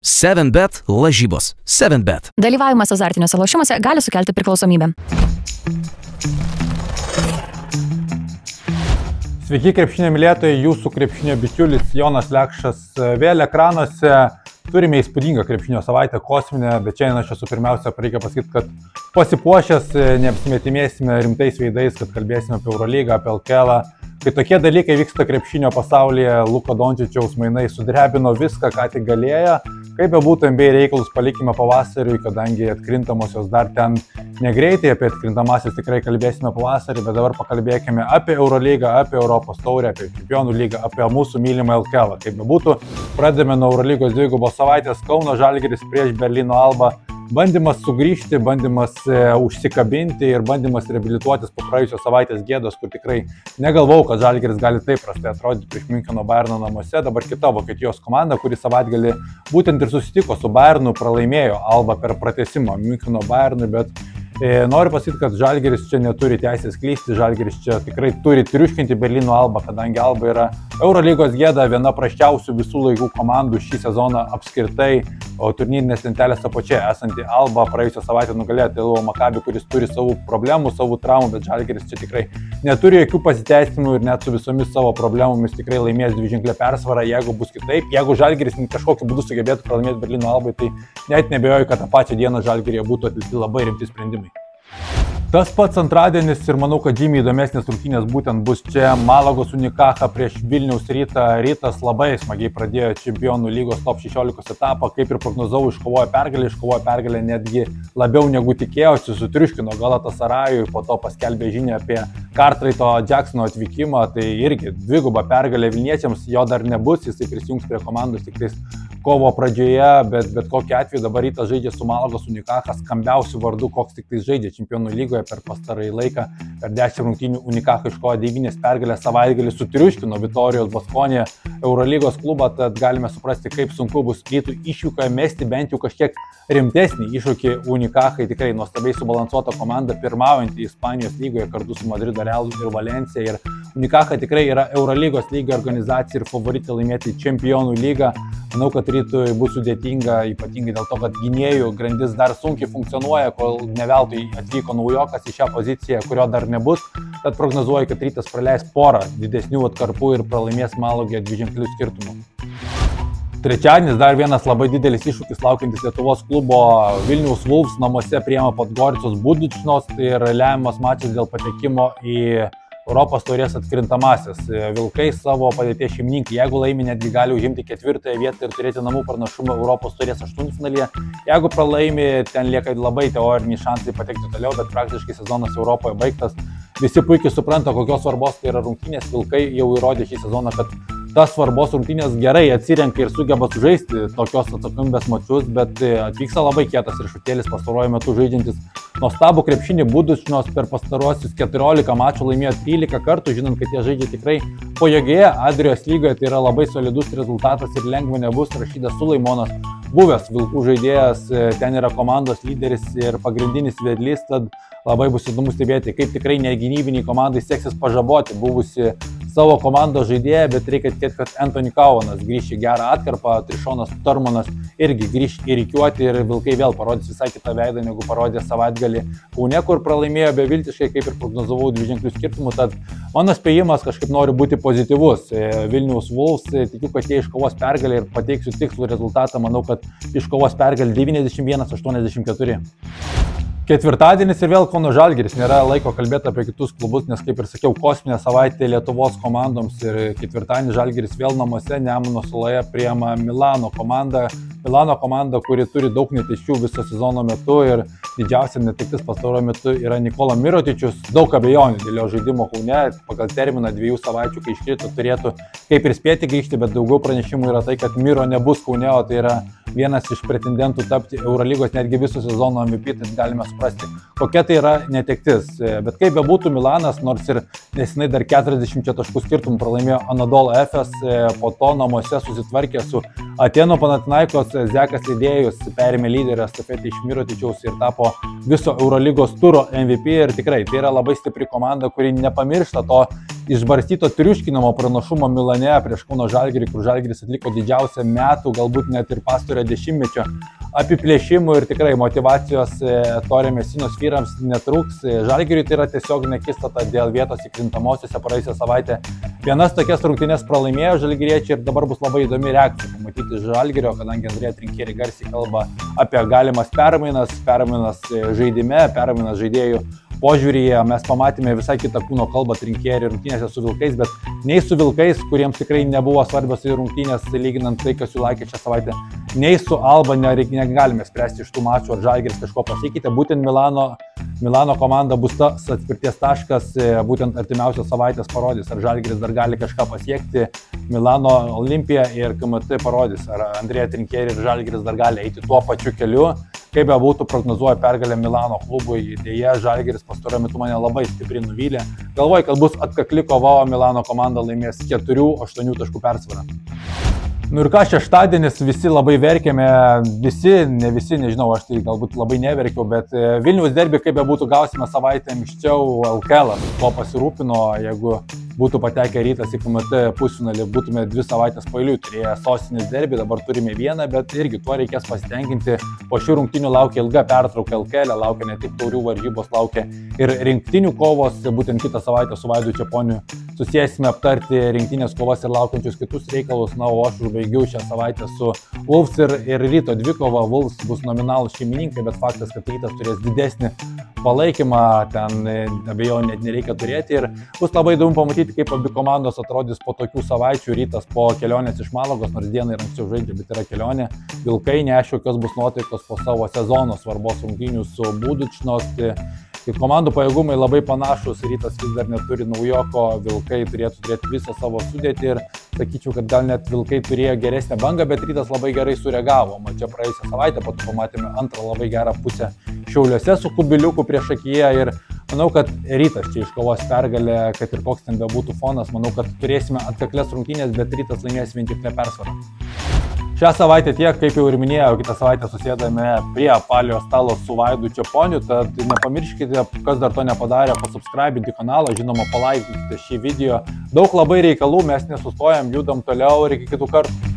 7bet lažybos. 7bet. Dalyvavimas azartiniuose lošimuose gali sukelti priklausomybę. Sveiki krepšinio mylėtojai, jūsų krepšinio bičiulis Jonas Lekšas vėl ekranuose. Turime įspūdingą krepšinio savaitę kosminę, bet šiandien aš esu pirmiausia, reikia pasakyti, kad pasipuošęs, neapsimetimėsime rimtais veidais, kad kalbėsime apie Eurolygą, apie LKL. Kai tokie dalykai vyksta krepšinio pasaulyje, Luko Dončičiaus mainai sudrebino viską, ką tik galėjo. Kaip bebūtų, NBA reikalus palikime pavasariui, kadangi atkrintamosios dar ten negreitai, apie atkrintamasis tikrai kalbėsime pavasarį, bet dabar pakalbėkime apie Eurolygą, apie Europos taurę, apie Čempionų lygą, apie mūsų mylimą LKL. Kaip bebūtų, pradedame nuo Eurolygos dvigubos savaitės. Kauno Žalgiris prieš Berlyno Albą. Bandymas sugrįžti, bandymas užsikabinti ir bandymas reabilituotis po praėjusios savaitės gėdos, kur tikrai negalvojau, kad Žalgiris gali taip prastai atrodyti prieš Miuncheno Bayerno namuose. Dabar kita Vokietijos komanda, kuri savaitgalį būtent ir susitiko su Bayernu, pralaimėjo Albą per pratęsimą Miuncheno Bayernui, bet noriu pasakyti, kad Žalgiris čia neturi teisės klysti, Žalgiris čia tikrai turi triuškinti Berlyno Albą, kadangi Alba yra Eurolygos gėda, viena prasčiausių visų laikų komandų šį sezoną apskritai, o turnyrinės lentelės apačioje esanti Alba praėjusią savaitę nugalėjo Tel Avivo Maccabi, kuris turi savų problemų, savų traumų, bet Žalgiris čia tikrai neturi jokių pasiteisinimų ir net su visomis savo problemomis tikrai laimės dviženklę persvarą, jeigu bus kitaip. Jeigu Žalgiris kažkokiu būdu sugebėtų pralaimėti Berlyno Albai, tai net nebejoju, kad tą pačią dieną Žalgiryje būtų atlikti labai rimti sprendimai. Tas pats antradienis ir manau, kad žymiai įdomesnės rungtynės būtent bus čia Malagos Unicaja prieš Vilniaus Rytą. Rytas labai smagiai pradėjo Čempionų lygos top 16 etapą, kaip ir prognozavau, iškovojo pergalę netgi labiau negu tikėjosi, sutriuškino Galatasarajui, po to paskelbė žinią apie Cartwrighto Jacksono atvykimą, tai irgi dviguba pergalė Vilniečiams, jo dar nebus, jisai prisijungs prie komandos tik kovo pradžioje, bet kokiu atveju dabar Rytas žaidžia su Malagos Unicaja, skambiausių vardų, koks tik žaidžia Čempionų lygoje per pastarąjį laiką. Per 10 rungtynių Unicaja iškovojo 9 pergalės, savaitgalį sutriuškino Vitorijos Baskonija Eurolygos klubą, tad galime suprasti, kaip sunku bus Rytui iššūkį mesti bent jau kažkiek rimtesnį iššūkį Unicaja, tikrai nuostabiai subalansuota komanda, pirmaujantį Ispanijos lygoje kartu su Madrido Realu ir Valencija. Ir Unicaja tikrai yra Eurolygos lygio organizacija ir favoritė laimėti Čempionų lygą. Manau, kad Rytui bus sudėtinga, ypatingai dėl to, kad gynėjų grandis dar sunkiai funkcionuoja, kol ne veltui atvyko naujokas į šią poziciją, kurio dar nebus. Tad prognozuoju, kad Rytas praleis porą didesnių atkarpų ir pralaimės Malagėje dviženklių skirtumų. Trečiadienis dar vienas labai didelis iššūkis laukiantis Lietuvos klubo. Vilniaus Wolves namuose priima Podgoricos Budučnos, tai yra lemiamas mačas dėl patekimo į Europos taurės atkrintamasis. Vilkai savo padėties šeimininkai, jeigu laimi, netgi gali užimti 4. vietą ir turėti namų pranašumą Europos taurės aštuntfinalyje. Jeigu pralaimi, ten lieka labai teoriniai šansai patekti toliau, bet praktiškai sezonas Europoje baigtas. Visi puikiai supranta, kokios svarbos tai yra rungtynės. Vilkai jau įrodė šį sezoną, kad tas svarbos rungtynės gerai atsirenka ir sugeba sužaisti tokios atsakomybės mačius, bet atvyksta labai kietas riešutėlis pastaruoju metu žaidžiantis nuostabų krepšinį. Budučnos per pastaruosius 14 mačų laimėjo 13 kartų, žinant, kad jie žaidžia tikrai pajėgioje Adrijos lygoje, tai yra labai solidus rezultatas ir lengva nebus. Rašydas Sulaimonas, buvęs Vilkų žaidėjas, ten yra komandos lyderis ir pagrindinis vedlys, tad labai bus įdomu stebėti, kaip tikrai negynybiniai komandai seksis pažaboti buvusi savo komandos žaidėją, bet reikia tikėti, kad Anthony Kaunas grįš į gerą atkarpą, Trišonas Turmanas irgi grįš į rikiuotį ir Vilkai vėl parodys visai kitą veidą, negu parodė savaitgalį Kaune, kur pralaimėjo beviltiškai, kaip ir prognozavau, dviženklių skirtumų. Tad mano spėjimas kažkaip nori būti pozityvus. Vilniaus Wolves, tikiu, kad jie iškovos pergalę ir pateiksiu tikslų rezultatą, manau, kad iškovos pergalę 91-84. Ketvirtadienis ir vėl Kauno Žalgiris. Nėra laiko kalbėti apie kitus klubus, nes, kaip ir sakiau, kosminė savaitė Lietuvos komandoms ir ketvirtadienį Žalgiris vėl namuose Nemuno saloje priima Milano komandą. Milano komanda, kuri turi daug netekčių viso sezono metu ir didžiausia netektis pastaruoju metu yra Nikola Mirotičius. Daug abejonių dėl jo žaidimo Kaune, pagal terminą 2 savaičių, kai iškrito, turėtų kaip ir spėti grįžti, bet daugiau pranešimų yra tai, kad Miro nebus Kaune, o tai yra vienas iš pretendentų tapti Eurolygos netgi viso sezono MVP, tai galime suprasti, kokia tai yra netektis. Bet kaip bebūtų, Milanas, nors ir nesenai dar 40 taškų skirtumų pralaimėjo Anadolu Efes, po to namuose susitvarkė su Atėnų Panathinaikos. Zekas Lidėjus perėmė lyderę estafetę iš Mirotičiaus ir tapo viso Eurolygos turo MVP ir tikrai tai yra labai stipri komanda, kuri nepamiršta to išbarstyto triuškinamo pranašumo Milane prieš Kauno Žalgirį, kur Žalgiris atliko didžiausią metų, galbūt net ir pastarojo dešimtmečio apiplėšimų ir tikrai motivacijos Taurės Mesinos vyrams netrūks. Žalgiriui tai yra tiesiog nekistata dėl vietos įkrintamosiose praėjusią savaitę. Vienas tokias rungtynes pralaimėjo žalgiriečiai ir dabar bus labai įdomi reakcija pamatyti Žalgirio, kadangi Andrėja Trinkieri garsiai kalba apie galimas permainas žaidime, permainas žaidėjų požiūryje. Mes pamatėme visai kitą kūno kalbą Trinkieri rungtynėse su Vilkais, bet nei su Vilkais, kuriems tikrai nebuvo svarbios rungtynės, lyginant tai, kas jų laikė šią savaitę, nei su Alba negalime spręsti iš tų mačų, ar Žalgiris kažko pasikeitė. Būtent Milano komanda bus tas atspirties taškas, būtent artimiausios savaitės parodys, ar Žalgiris dar gali kažką pasiekti. Milano Olimpija ir KMT parodys, ar Andrėja Trinkieri ir Žalgiris dar gali eiti tuo pačiu keliu. Kaip be būtų, prognozuoja pergalę Milano klubui, dėja Žalgiris pastaruoju metu mane labai stipriai nuvylė. Galvoju, kad bus atkakli kova, o Milano komanda laimės 4-8 taškų persvarą. Nu ir ką, šeštadienis visi labai verkėme, ne visi, nežinau, aš tai galbūt labai neverkiau, bet Vilniaus derbį, kaip be būtų, gausime savaitę anksčiau. LKL to pasirūpino, jeigu būtų patekę Rytas į KMT pusfinalį, būtume 2 savaitės pailiui turėję sostinės derbį, dabar turime vieną, bet irgi tuo reikės pasitenkinti. Po šių rungtynių laukia ilga pertrauka LKL, laukia ne tik taurių varžybos, laukia ir rinktinių kovos. Būtent kitą savaitę su Vaidu Čeponiu susėsime aptarti rinktinės kovas ir laukiančius kitus reikalus. Na, o aš užbaigiau šią savaitę su Wolves ir Ryto dvikova. Wolves bus nominalūs šeimininkai, bet faktas, kad Rytas turės didesnį palaikymą, ten abejonė net nereikia turėti ir bus labai įdomu pamatyti, kaip abi komandos atrodys po tokių savaičių. Rytas po kelionės iš Malagos, nors dieną ir anksčiau žaidžia, bet yra kelionė. Vilkai neaišku, kokios bus nuotaikos po savo sezono svarbos rungtynių su Budučnos. Kaip komandų pajėgumai labai panašus, Rytas vis dar neturi naujoko, Vilkai turėtų turėti visą savo sudėtį ir sakyčiau, kad gal net Vilkai turėjo geresnę bangą, bet Rytas labai gerai sureagavo. Čia praėjusią savaitę pat pamatėme antrą labai gerą pusę Šiauliuose su Kubiliuku priešakyje ir manau, kad Rytas čia iškovos pergalę, kad ir koks ten bebūtų fonas, manau, kad turėsime atkaklės rungtynės, bet Rytas laimės vientikle persvarą. Šią savaitę tiek, kaip jau ir minėjau, kitą savaitę susėdame prie apvaliojo stalo su Vaidu Čeponiu, tad nepamirškite, kas dar to nepadarė, pasubscribinti kanalą, žinoma, palaikinkite šį video. Daug labai reikalų, mes nesustojam, judam toliau ir iki kitų kartų.